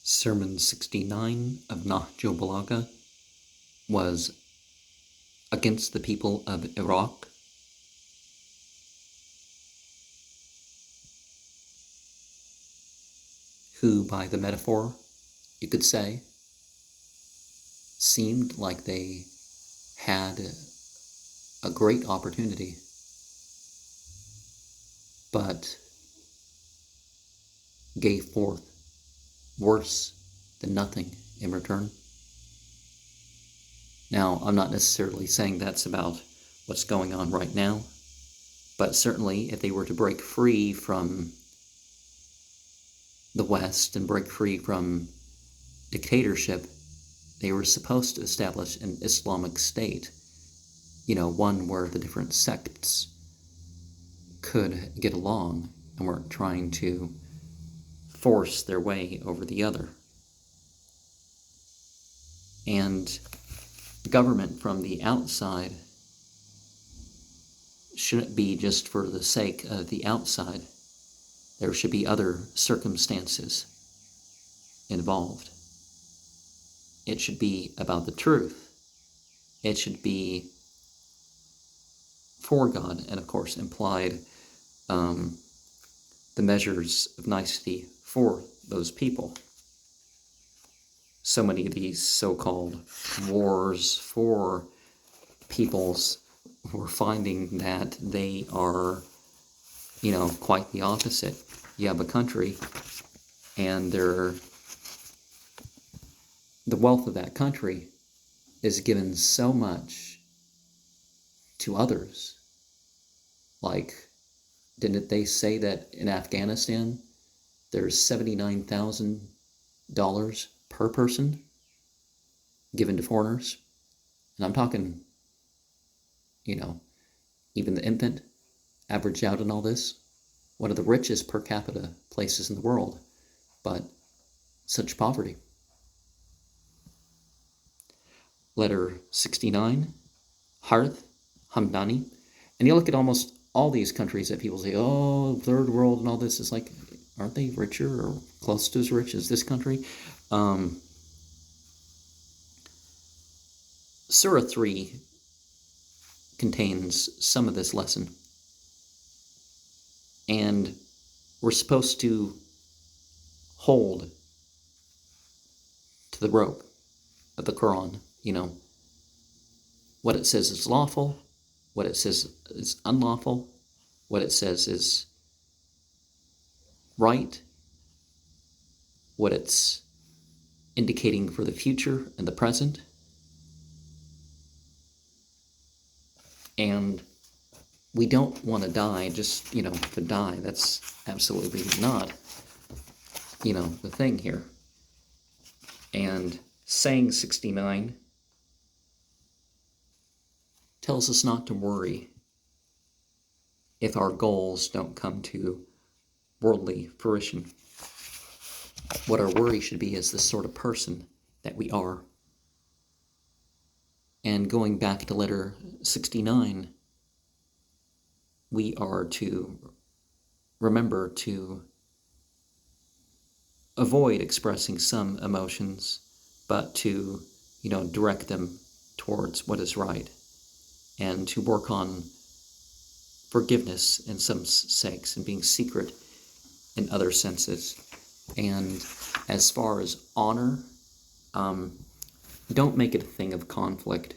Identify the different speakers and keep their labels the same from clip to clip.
Speaker 1: Sermon 69 of Nahjul Balagah was against the people of Iraq, who, by the metaphor, you could say, seemed like they had a great opportunity, but gave forth worse than nothing in return. Now, I'm not necessarily saying that's about what's going on right now, but certainly if they were to break free from the West and break free from dictatorship, they were supposed to establish an Islamic state, one where the different sects could get along and weren't trying to force their way over the other. And government from the outside shouldn't be just for the sake of the outside. There should be other circumstances involved. It should be about the truth. It should be for God, and of course implied the measures of nicety for those people. So many of these so-called wars for peoples, we're finding that they are, quite the opposite. You have a country, and the wealth of that country is given so much to others. Like, didn't they say that in Afghanistan there's $79,000 per person given to foreigners? And I'm talking, even the infant averaged out in all this. One of the richest per capita places in the world, but such poverty. Letter 69, Harth Hamdani. And you look at almost all these countries that people say, oh, third world and all this. It's like, aren't they richer or close to as rich as this country? Surah 3 contains some of this lesson. And we're supposed to hold to the rope of the Quran, what it says is lawful, what it says is unlawful, what it says is right, what it's indicating for the future and the present. And we don't want to die just, to die. That's absolutely not, the thing here. And saying 69 tells us not to worry if our goals don't come to worldly fruition. What our worry should be is the sort of person that we are. And going back to letter 69, we are to remember to avoid expressing some emotions, but to, direct them towards what is right, and to work on forgiveness in some sakes and being secret in other senses. And as far as honor, don't make it a thing of conflict.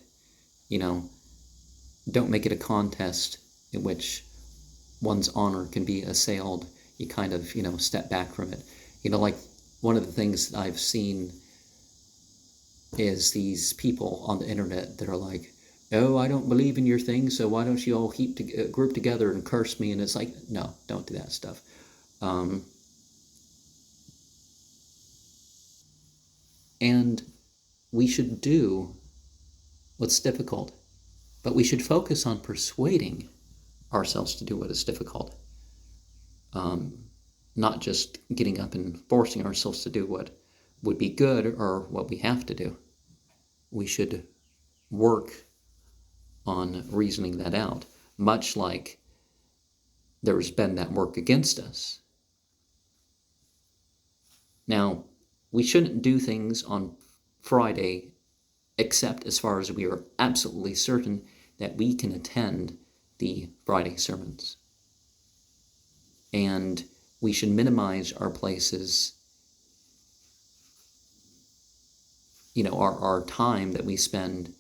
Speaker 1: Don't make it a contest in which one's honor can be assailed. You kind of, step back from it. Like one of the things I've seen is these people on the internet that are like, oh, I don't believe in your thing, so why don't you all group together and curse me? And it's like, no, don't do that stuff. And we should do what's difficult, but we should focus on persuading ourselves to do what is difficult. Not just getting up and forcing ourselves to do what would be good or what we have to do. We should work on reasoning that out, much like there's been that work against us. Now, we shouldn't do things on Friday except as far as we are absolutely certain that we can attend the Friday sermons. And we should minimize our places, our time that we spend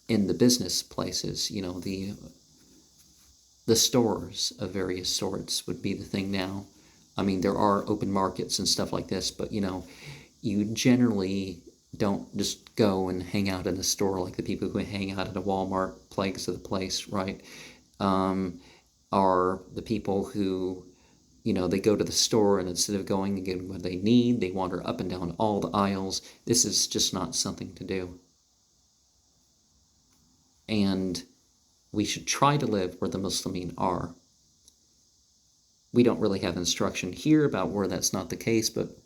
Speaker 1: in the business places, the stores of various sorts would be the thing now. I mean, there are open markets and stuff like this, but, you generally don't just go and hang out in a store like the people who hang out at a Walmart plagues of the place, right? Are the people who, they go to the store and instead of going and getting what they need, they wander up and down all the aisles. This is just not something to do. And we should try to live where the Muslimin are. We don't really have instruction here about where that's not the case, but